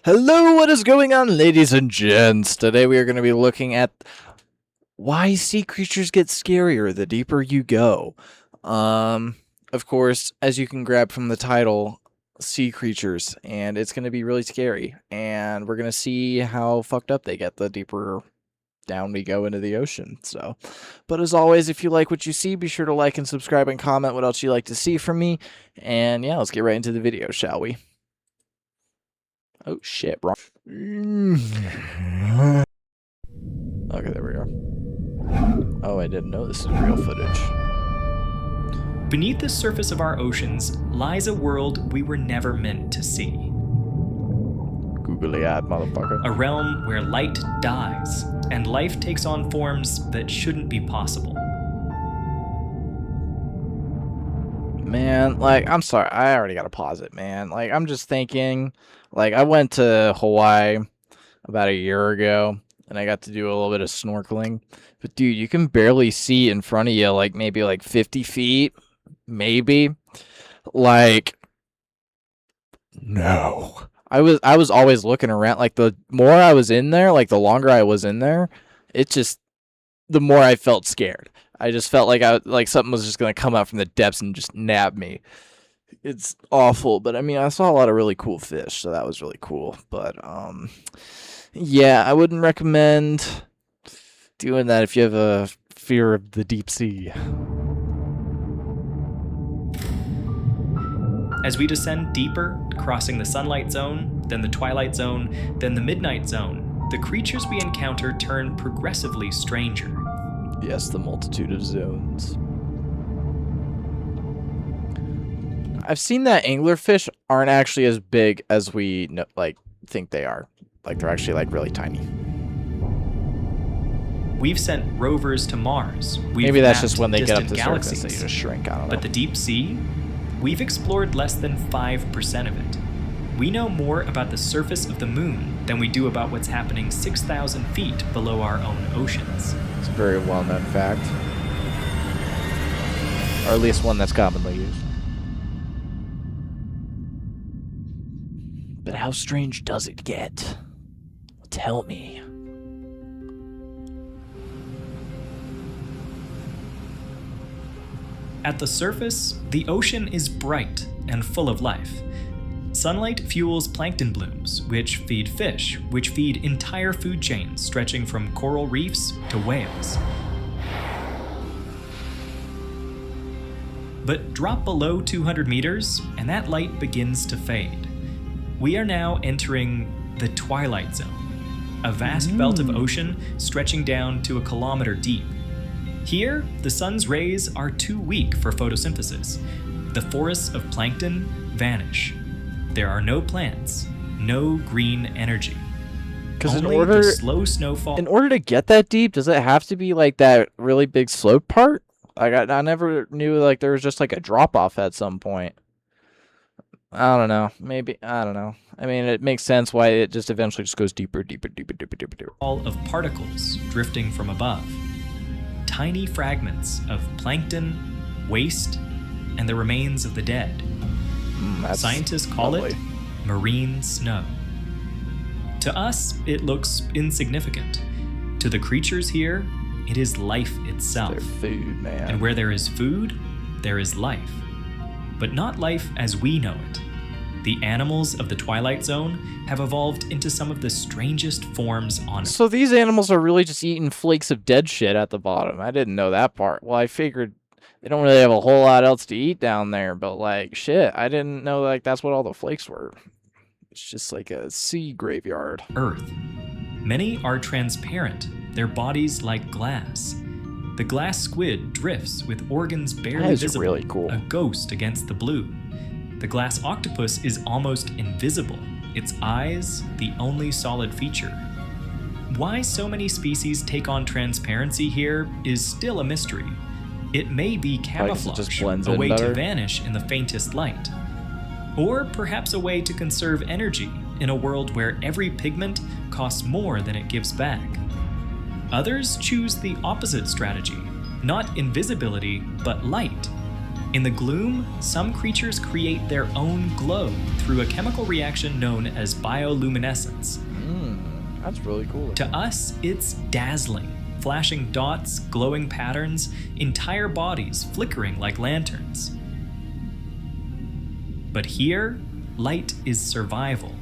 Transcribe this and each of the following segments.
Hello, what is going on, ladies and gents? Today we are going to be looking at why sea creatures get scarier the deeper you go. Of course, as you can grab from the title, sea creatures, and it's going to be really scary. And we're going to see how fucked up they get the deeper down we go into the ocean. But as always, if you like what you see, be sure to like and subscribe and comment what else you'd like to see from me. And yeah, let's get right into the video, shall we? Oh shit, wrong. Okay, there we go. Oh, I didn't know this is real footage. Beneath the surface of our oceans lies a world we were never meant to see. Googly eyed motherfucker. A realm where light dies and life takes on forms that shouldn't be possible. Man, like, I'm sorry, I already gotta pause it, man. Like, I'm just thinking, like, I went to Hawaii about a year ago, and I got to do a little bit of snorkeling. But, dude, you can barely see in front of you, like, maybe, like, 50 feet, maybe. Like, no. I was always looking around, like, the more I was in there, like, the longer I was in there, the more I felt scared. I just felt like something was just gonna come out from the depths and just nab me. It's awful, but I mean, I saw a lot of really cool fish, so that was really cool. But yeah, I wouldn't recommend doing that if you have a fear of the deep sea. As we descend deeper, crossing the sunlight zone, then the twilight zone, then the midnight zone, the creatures we encounter turn progressively stranger. Yes, the multitude of zones. I've seen that anglerfish aren't actually as big as we think they are. Like, they're actually like really tiny. We've sent rovers to Mars. Maybe that's just when they get up to the galaxies. surface, they just shrink. I don't know. But the deep sea, we've explored less than 5% of it. We know more about the surface of the moon than we do about what's happening 6,000 feet below our own oceans. It's a very well-known fact. Or at least one that's commonly used. But how strange does it get? Tell me. At the surface, the ocean is bright and full of life. Sunlight fuels plankton blooms, which feed fish, which feed entire food chains stretching from coral reefs to whales. But drop below 200 meters, and that light begins to fade. We are now entering the twilight zone, a vast belt of ocean stretching down to 1 kilometer deep. Here, the sun's rays are too weak for photosynthesis. The forests of plankton vanish. There are no plants, no green energy. Because the slow snowfall. In order to get that deep, does it have to be like that really big slope part? Like, I never knew like there was just like a drop off at some point. I don't know. Maybe, I don't know. I mean, it makes sense why it just eventually just goes deeper. All of particles drifting from above. Tiny fragments of plankton, waste, and the remains of the dead. Scientists call it marine snow. To us, it looks insignificant. To the creatures here, it is life itself. Their food, man. And where there is food, there is life. But not life as we know it. The animals of the Twilight Zone have evolved into some of the strangest forms on Earth. So these animals are really just eating flakes of dead shit at the bottom. I didn't know that part. Well, I figured they don't really have a whole lot else to eat down there, but like, shit, I didn't know like that's what all the flakes were. It's just like a sea graveyard. Earth. Many are transparent, their bodies like glass. The glass squid drifts with organs barely visible, really cool. A ghost against the blue. The glass octopus is almost invisible, its eyes the only solid feature. Why so many species take on transparency here is still a mystery. It may be camouflage, a way to vanish in the faintest light. Or perhaps a way to conserve energy in a world where every pigment costs more than it gives back. Others choose the opposite strategy, not invisibility, but light. In the gloom, some creatures create their own glow through a chemical reaction known as bioluminescence. That's really cool. To us, it's dazzling. Flashing dots, glowing patterns, entire bodies flickering like lanterns. But here, light is survival.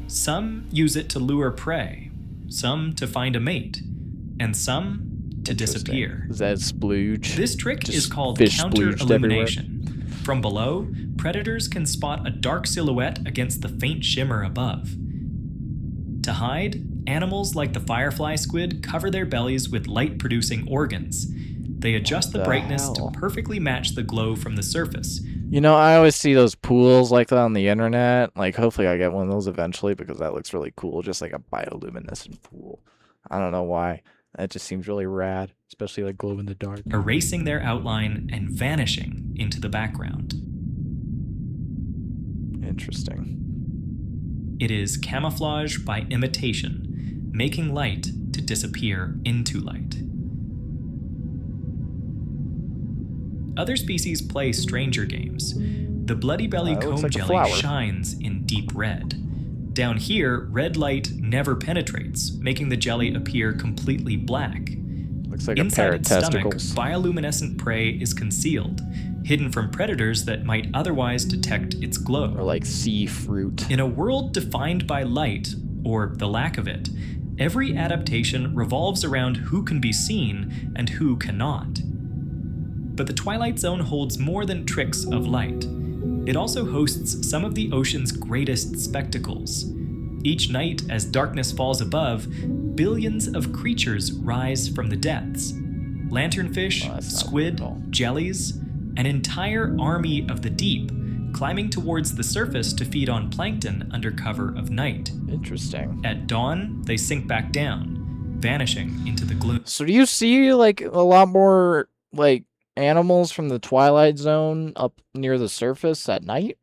Some use it to lure prey, some to find a mate, and some to disappear. Is that splooge? This trick Just is called fish splooged counter-illumination. From below, predators can spot a dark silhouette against the faint shimmer above. To hide, animals like the firefly squid cover their bellies with light-producing organs. They adjust the brightness to perfectly match the glow from the surface. You know, I always see those pools like that on the internet. Like, hopefully I get one of those eventually because that looks really cool. Just like a bioluminescent pool. I don't know why. That just seems really rad, especially like glow in the dark. Erasing their outline and vanishing into the background. Interesting. It is camouflage by imitation, making light to disappear into light. Other species play stranger games. The bloody belly comb like jelly shines in deep red. Down here, red light never penetrates, making the jelly appear completely black. Looks like Inside a pair of its stomach, testicles. bioluminescent prey is concealed, hidden from predators that might otherwise detect its glow. Or like sea fruit. In a world defined by light, or the lack of it, every adaptation revolves around who can be seen and who cannot. But the Twilight Zone holds more than tricks of light. It also hosts some of the ocean's greatest spectacles. Each night, as darkness falls above, billions of creatures rise from the depths. Lanternfish, squid, jellies, an entire army of the deep, climbing towards the surface to feed on plankton under cover of night. Interesting. At dawn, they sink back down, vanishing into the gloom. So do you see like a lot more like animals from the Twilight Zone up near the surface at night?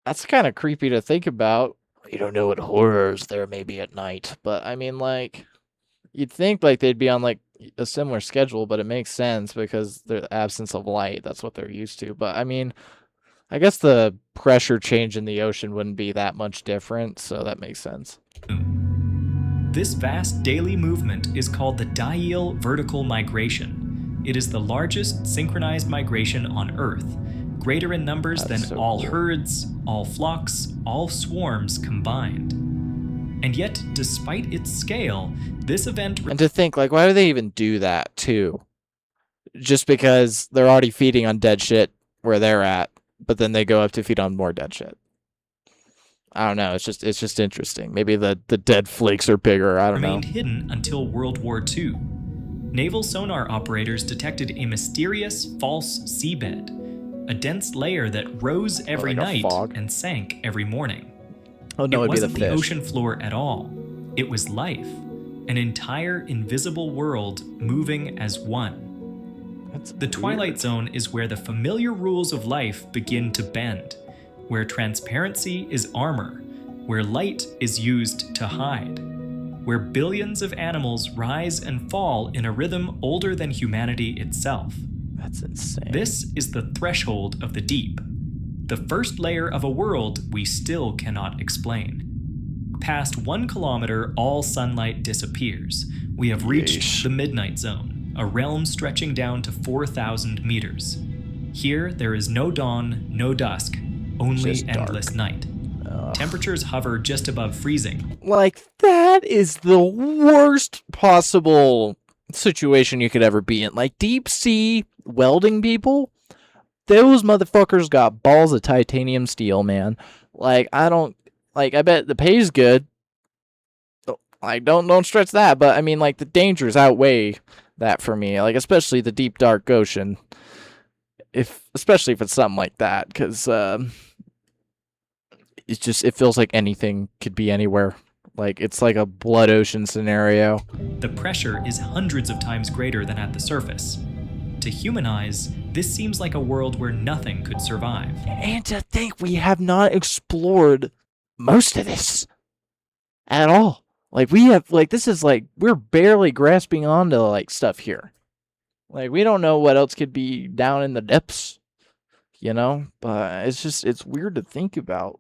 That's kind of creepy to think about. You don't know what horrors there may be at night, but I mean, like, you'd think like they'd be on like a similar schedule, but it makes sense because the absence of light, that's what they're used to. But I mean, I guess the pressure change in the ocean wouldn't be that much different, so that makes sense. This vast daily movement is called the Dyeel Vertical Migration. It is the largest synchronized migration on Earth, greater in numbers than all herds, all flocks, all swarms combined. And yet, despite its scale, this event... And to think, like, why do they even do that, too? Just because they're already feeding on dead shit where they're at, but then they go up to feed on more dead shit. I don't know. It's just interesting. Maybe the dead flakes are bigger. I don't know. Remained hidden until World War II. Naval sonar operators detected a mysterious false seabed, a dense layer that rose every night and sank every morning. Oh no, it it'd be wasn't the the fish. ocean floor at all. It was life, an entire invisible world moving as one. The Twilight Zone is where the familiar rules of life begin to bend, where transparency is armor, where light is used to hide, where billions of animals rise and fall in a rhythm older than humanity itself. That's insane. This is the threshold of the deep, the first layer of a world we still cannot explain. Past 1 kilometer, all sunlight disappears. We have reached the Midnight Zone, a realm stretching down to 4,000 meters. Here, there is no dawn, no dusk, only endless night. Temperatures hover just above freezing. Like, that is the worst possible situation you could ever be in. Like, deep sea welding people, those motherfuckers got balls of titanium steel, man. Like, I bet the pay's good. Like, don't stretch that, but I mean, like, the dangers outweigh that for me. Like, especially the deep, dark ocean. Especially if it's something like that, because it feels like anything could be anywhere. Like, it's like a blood ocean scenario. The pressure is hundreds of times greater than at the surface. To human eyes, this seems like a world where nothing could survive. And to think we have not explored most of this at all. Like, we have, like, this is like, we're barely grasping onto, like, stuff here. Like, we don't know what else could be down in the depths, you know? But it's weird to think about.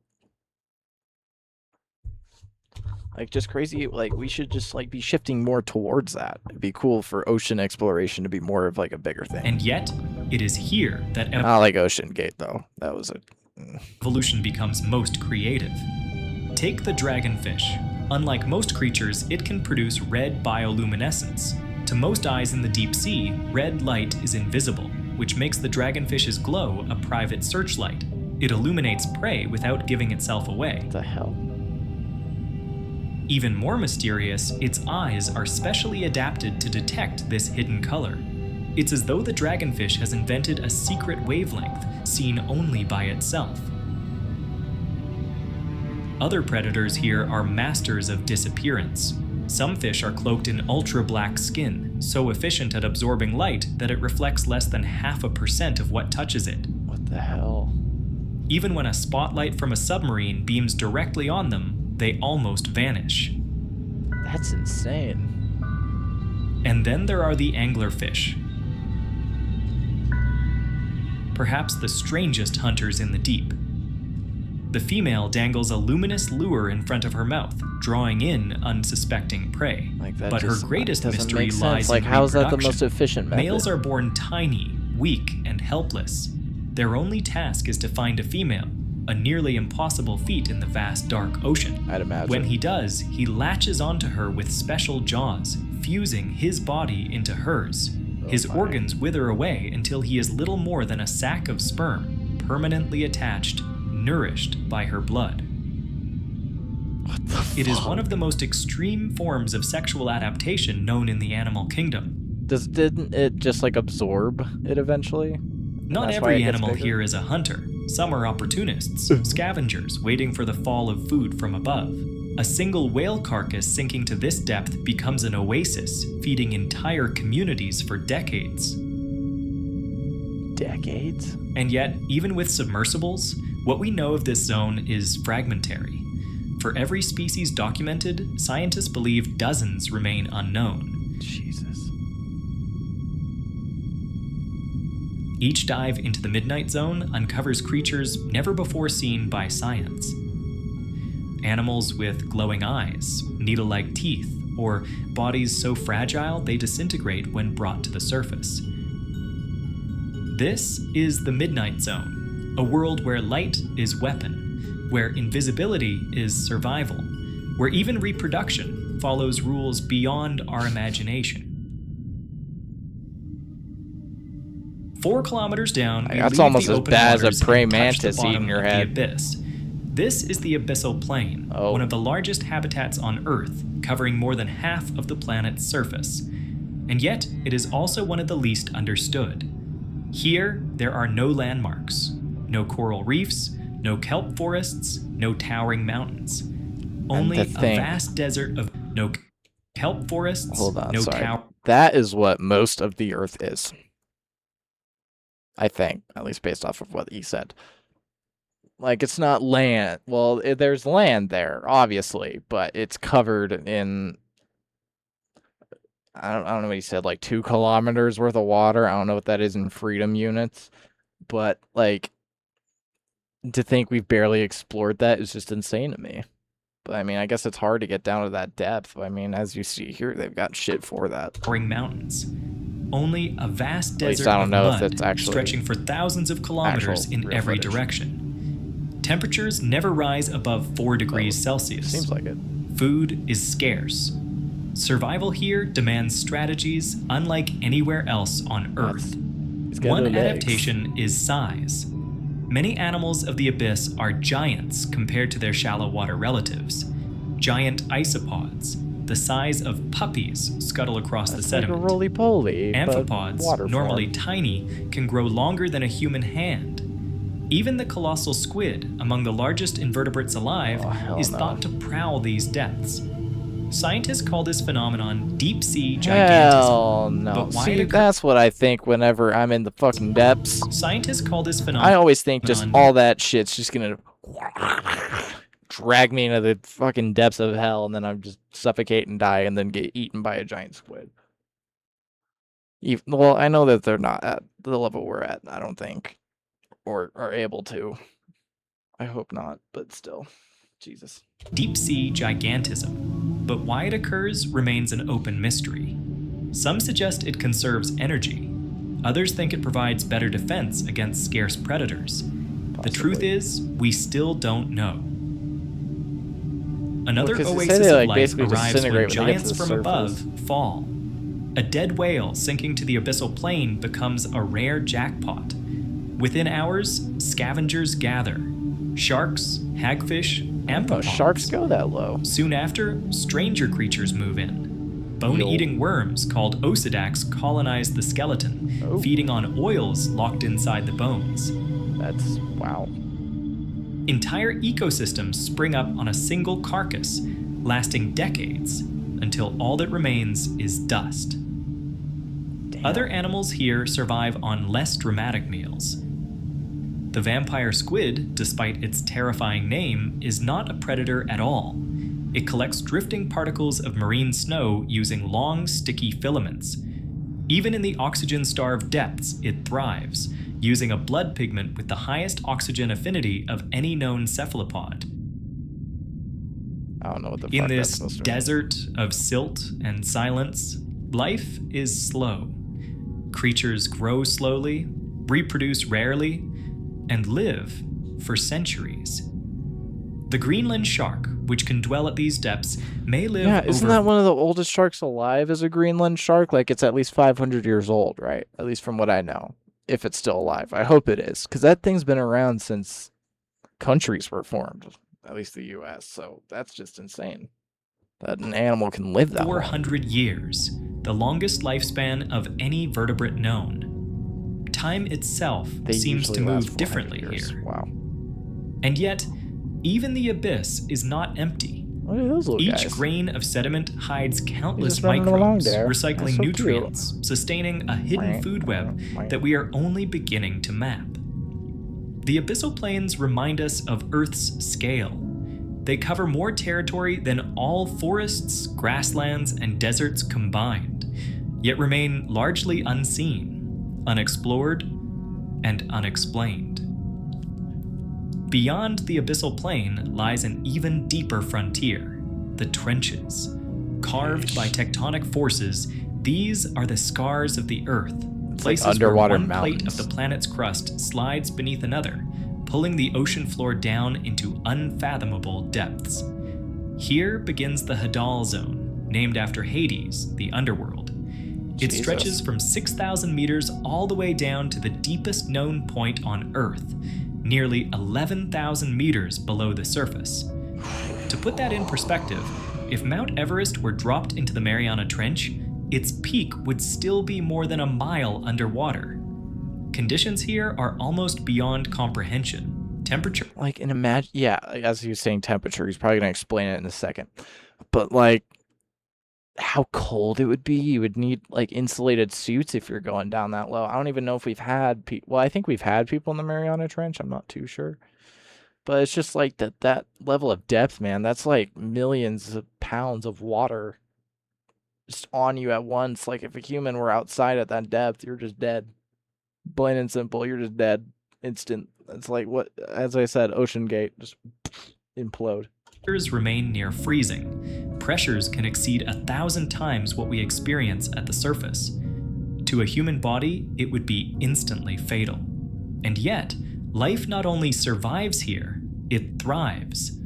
Like, just crazy. Like, we should just, like, be shifting more towards that. It'd be cool for ocean exploration to be more of, like, a bigger thing. And yet, it is here that I like Ocean Gate, though. That was a... evolution becomes most creative. Take the dragonfish. Unlike most creatures, it can produce red bioluminescence. To most eyes in the deep sea, red light is invisible, which makes the dragonfish's glow a private searchlight. It illuminates prey without giving itself away. What the hell? Even more mysterious, its eyes are specially adapted to detect this hidden color. It's as though the dragonfish has invented a secret wavelength seen only by itself. Other predators here are masters of disappearance. Some fish are cloaked in ultra-black skin, so efficient at absorbing light that it reflects less than 0.5% of what touches it. What the hell? Even when a spotlight from a submarine beams directly on them, they almost vanish. That's insane. And then there are the anglerfish. Perhaps the strangest hunters in the deep. The female dangles a luminous lure in front of her mouth, drawing in unsuspecting prey. Like that But her just greatest doesn't mystery make sense. lies Like, in how is that the reproduction. most efficient method? Males are born tiny, weak, and helpless. Their only task is to find a female, a nearly impossible feat in the vast dark ocean. I'd imagine. When he does, he latches onto her with special jaws, fusing his body into hers. His my. organs wither away until he is little more than a sack of sperm, permanently attached, nourished by her blood. What the fuck? It is one of the most extreme forms of sexual adaptation known in the animal kingdom. Didn't it just, like, absorb it eventually? Not That's why it every gets animal bigger? here is a hunter. Some are opportunists, scavengers waiting for the fall of food from above. A single whale carcass sinking to this depth becomes an oasis, feeding entire communities for decades. Decades? And yet, even with submersibles, what we know of this zone is fragmentary. For every species documented, scientists believe dozens remain unknown. Jesus. Each dive into the Midnight Zone uncovers creatures never before seen by science. Animals with glowing eyes, needle-like teeth, or bodies so fragile they disintegrate when brought to the surface. This is the Midnight Zone, a world where light is weapon, where invisibility is survival, where even reproduction follows rules beyond our imagination. 4 kilometers down, we That's leave almost the as open bad as a waters and praying touch the mantis bottom eating your of the head. abyss. This is the Abyssal Plain, Oh. one of the largest habitats on Earth, covering more than half of the planet's surface. And yet, it is also one of the least understood. Here, there are no landmarks, no coral reefs, no kelp forests, no towering mountains. Only a thing- vast desert of no kelp forests, Hold on, no sorry. tower. That is what most of the Earth is. I think, at least based off of what he said. Like, it's not land. Well, there's land there, obviously, but it's covered in... I don't know what he said, like 2 kilometers worth of water. I don't know what that is in freedom units. But, like, to think we've barely explored that is just insane to me. But, I mean, I guess it's hard to get down to that depth. I mean, as you see here, they've got shit for that. Towering mountains. Only a vast At least desert I don't of know if mud it's actually stretching for thousands of kilometers actual in real every footage. direction. Temperatures never rise above 4 degrees Celsius. Seems like it. Food is scarce. Survival here demands strategies unlike anywhere else on Earth. He's got One no legs. adaptation is size. Many animals of the abyss are giants compared to their shallow water relatives. Giant isopods, the size of puppies, scuttle across the That's like a sediment. roly-poly, but Amphipods, water normally form. tiny, can grow longer than a human hand. Even the colossal squid, among the largest invertebrates alive, Oh, hell is no. thought to prowl these depths. Scientists call this phenomenon deep sea gigantism. Hell no. But why See, it occur- that's what I think whenever I'm in the fucking depths. Scientists call this I phenomenon always think just all that shit's just gonna drag me into the fucking depths of hell, and then I'm just suffocate and die, and then get eaten by a giant squid. Well, I know that they're not at the level we're at, I don't think, or are able to. I hope not, but still. Jesus. Deep sea gigantism, but why it occurs remains an open mystery. Some suggest it conserves energy. Others think it provides better defense against scarce predators. The truth Possibly. is, we still don't know. Another 'cause they say oasis they, of like, life basically arrives when disintegrate when they get to giants the from surface. above fall. A dead whale sinking to the abyssal plain becomes a rare jackpot. Within hours, scavengers gather. Sharks, hagfish, Oh, amphipods. sharks go that low. Soon after, stranger creatures move in. Bone-eating worms called Osidax colonize the skeleton, Oh. feeding on oils locked inside the bones. That's wow. Entire ecosystems spring up on a single carcass, lasting decades, until all that remains is dust. Damn. Other animals here survive on less dramatic meals. The vampire squid, despite its terrifying name, is not a predator at all. It collects drifting particles of marine snow using long, sticky filaments. Even in the oxygen-starved depths, it thrives, using a blood pigment with the highest oxygen affinity of any known cephalopod. I don't know what the In fuck that's this supposed to desert of silt and silence, life is slow. Creatures grow slowly, reproduce rarely, and live for centuries. The Greenland shark, which can dwell at these depths, may live Yeah, isn't over that one of the oldest sharks alive as a Greenland shark? Like, it's at least 500 years old, right? At least from what I know. If it's still alive. I hope it is. Because that thing's been around since countries were formed. At least the U.S. So that's just insane. That an animal can live that long. 400 years, the longest lifespan of any vertebrate known. Time itself They seems to usually last move 400 differently years. here. Wow. And yet, even the abyss is not empty. Look at those little Each guys. grain of sediment hides countless just running along microbes, there. recycling That's so cute. nutrients, sustaining a hidden food web that we are only beginning to map. The abyssal plains remind us of Earth's scale. They cover more territory than all forests, grasslands, and deserts combined, yet remain largely unseen, unexplored, and unexplained. Beyond the abyssal plain lies an even deeper frontier, the trenches. Carved by tectonic forces, these are the scars of the Earth, places underwater where one mountains. plate of the planet's crust slides beneath another, pulling the ocean floor down into unfathomable depths. Here begins the Hadal Zone, named after Hades, the underworld. It Jesus. stretches from 6,000 meters all the way down to the deepest known point on Earth, nearly 11,000 meters below the surface. To put that in perspective, if Mount Everest were dropped into the Mariana Trench, its peak would still be more than a mile underwater. Conditions here are almost beyond comprehension. Temperature, Like, yeah, like, as he was saying temperature, he's probably going to explain it in a second. But, like, how cold it would be. You would need, like, insulated suits if you're going down that low. I don't even know if we've had people. Well, I think we've had people in the Mariana Trench. I'm not too sure. But it's just like that level of depth, man. That's like millions of pounds of water just on you at once. Like, if a human were outside at that depth, you're just dead. Plain and simple, you're just dead. Instant. It's like what, as I said, Ocean Gate, just implode. temperatures remain near freezing. Pressures can exceed 1,000 times what we experience at the surface. To a human body, it would be instantly fatal. And yet, life not only survives here, it thrives.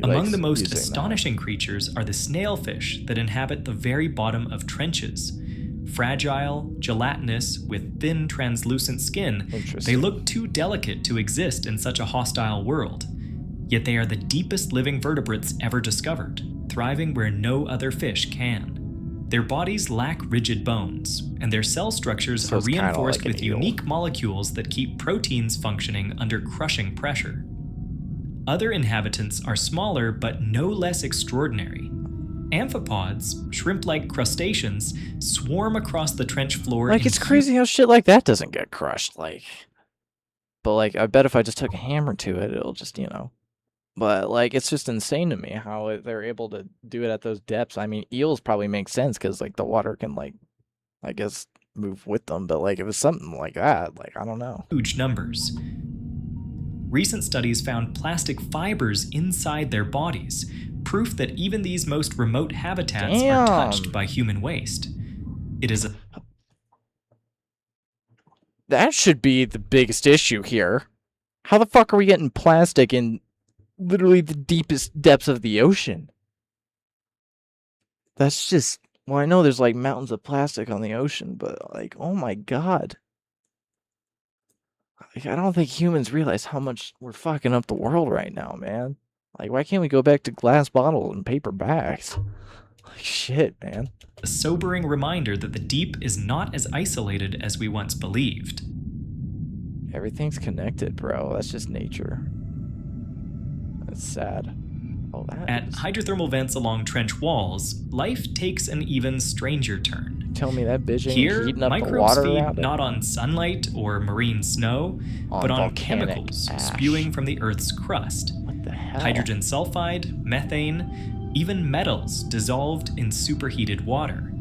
Among the most astonishing creatures are the snailfish that inhabit the very bottom of trenches. Fragile, gelatinous, with thin, translucent skin, they look too delicate to exist in such a hostile world. Yet they are the deepest living vertebrates ever discovered, thriving where no other fish can. Their bodies lack rigid bones, and their cell structures are reinforced with unique molecules that keep proteins functioning under crushing pressure. Other inhabitants are smaller but no less extraordinary. Amphipods, shrimp-like crustaceans, swarm across the trench floor. Like, it's crazy how shit like that doesn't get crushed. Like, but like, I bet if I just took a hammer to it, it'll just, But like, it's just insane to me how they're able to do it at those depths. I mean, eels probably make sense because like the water can, like, I guess, move with them, but like, if it's something like that, like, I don't know. Huge numbers. Recent studies found plastic fibers inside their bodies, proof that even these most remote habitats are touched by human waste. It is a That should be the biggest issue here. How the fuck are we getting plastic in literally the deepest depths of the ocean? That's just... Well, I know there's like mountains of plastic on the ocean, but like, oh my god. Like, I don't think humans realize how much we're fucking up the world right now, man. Like, why can't we go back to glass bottles and paper bags? Like, shit, man. a sobering reminder that the deep is not as isolated as we once believed. Everything's connected, bro. That's just nature. That's sad. Oh, that At is... hydrothermal vents along trench walls, life takes an even stranger turn. Tell me that bitch ain't Here, heating up the microbes water feed around it? not on sunlight or marine snow, but on volcanic chemicals ash. spewing from the Earth's crust. What the hell? Hydrogen sulfide, methane, even metals dissolved in superheated water.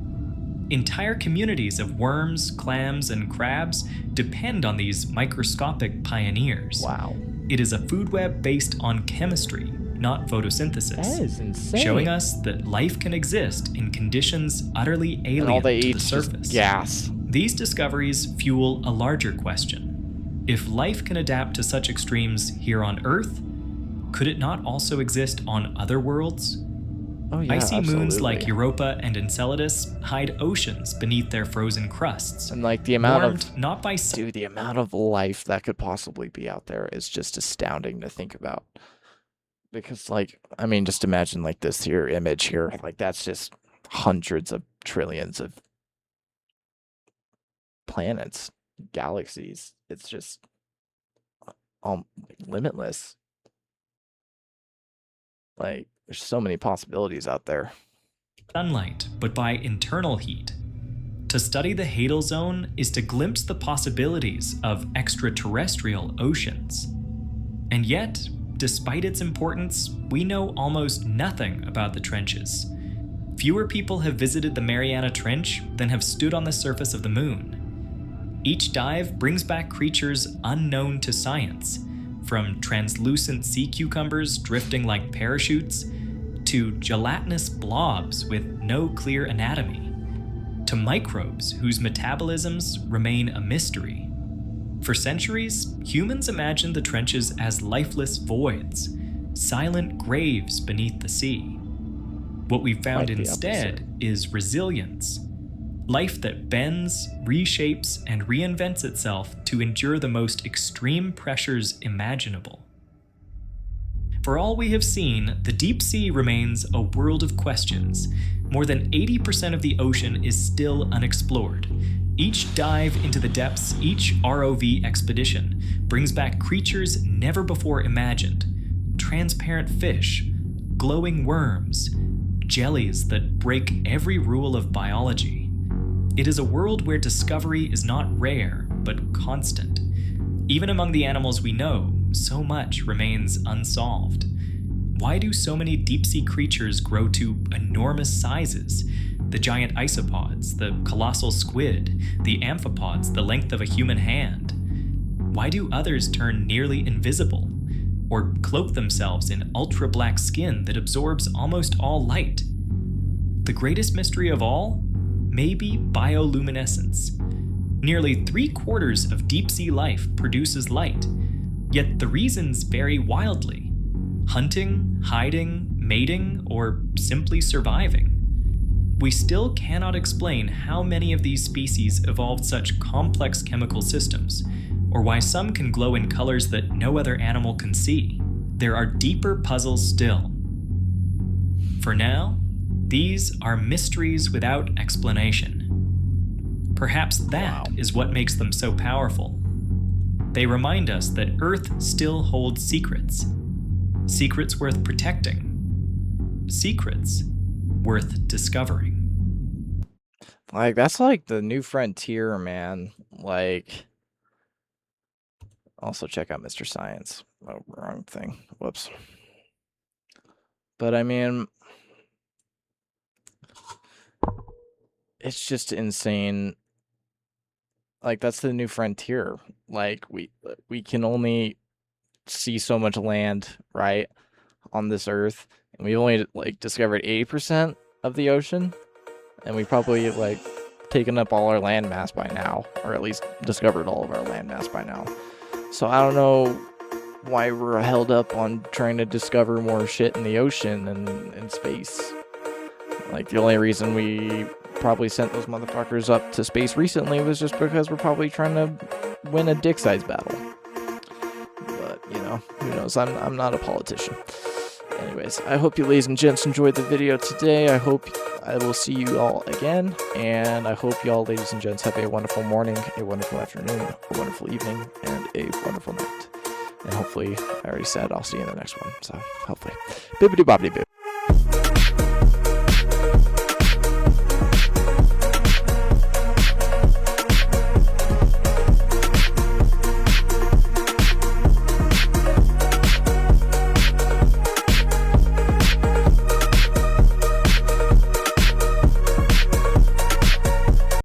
Entire communities of worms, clams, and crabs depend on these microscopic pioneers. Wow. It is a food web based on chemistry, not photosynthesis. That is insane. Showing us that life can exist in conditions utterly and alien all they to eat the is just surface. gas. These discoveries fuel a larger question. If life can adapt to such extremes here on Earth, could it not also exist on other worlds? Oh yeah, Icy moons like absolutely. Europa and Enceladus hide oceans beneath their frozen crusts. And like the amount Warmed of... not by sun, Dude, the amount of life that could possibly be out there is just astounding to think about. Because, like, I mean, just imagine, like, this here image here. Like, that's just hundreds of trillions of planets, galaxies. It's just limitless. Like, there's so many possibilities out there. sunlight, but by internal heat. To study the Hadal Zone is to glimpse the possibilities of extraterrestrial oceans. And yet, despite its importance, we know almost nothing about the trenches. Fewer people have visited the Mariana Trench than have stood on the surface of the moon. Each dive brings back creatures unknown to science, from translucent sea cucumbers drifting like parachutes, to gelatinous blobs with no clear anatomy, to microbes whose metabolisms remain a mystery. For centuries, humans imagined the trenches as lifeless voids, silent graves beneath the sea. What we've found Quite the instead is resilience. Life that bends, reshapes, and reinvents itself to endure the most extreme pressures imaginable. For all we have seen, the deep sea remains a world of questions. More than 80% of the ocean is still unexplored. Each dive into the depths, each ROV expedition, brings back creatures never before imagined. Transparent fish, glowing worms, jellies that break every rule of biology. It is a world where discovery is not rare, but constant. Even among the animals we know, so much remains unsolved. Why do so many deep-sea creatures grow to enormous sizes? The giant isopods, the colossal squid, the amphipods the length of a human hand. Why do others turn nearly invisible, or cloak themselves in ultra-black skin that absorbs almost all light? The greatest mystery of all may be bioluminescence. Nearly 3/4 of deep-sea life produces light, yet the reasons vary wildly. Hunting, hiding, mating, or simply surviving. We still cannot explain how many of these species evolved such complex chemical systems, or why some can glow in colors that no other animal can see. There are deeper puzzles still. For now, these are mysteries without explanation. Perhaps that is what makes them so powerful. They remind us that Earth still holds secrets. Secrets worth protecting. Secrets worth discovering. Like, that's like the new frontier, man. Like, also check out Mr. Science. Oh, wrong thing. Whoops. But I mean, it's just insane Like, that's the new frontier. Like, we can only see so much land, right, on this Earth, and we've only like discovered 80% of the ocean, and we probably like taken up all our land mass by now, or at least discovered all of our land mass by now. So I don't know why we're held up on trying to discover more shit in the ocean and in space. Like, the only reason we probably sent those motherfuckers up to space recently was just because we're probably trying to win a dick size battle. But, you know, who knows? I'm not a politician. Anyways, I hope you ladies and gents enjoyed the video today. I hope I will see you all again, and I hope y'all ladies and gents have a wonderful morning, a wonderful afternoon, a wonderful evening, and a wonderful night. And hopefully, I already said I'll see you in the next one, so hopefully. Bibbidi bobbidi boo.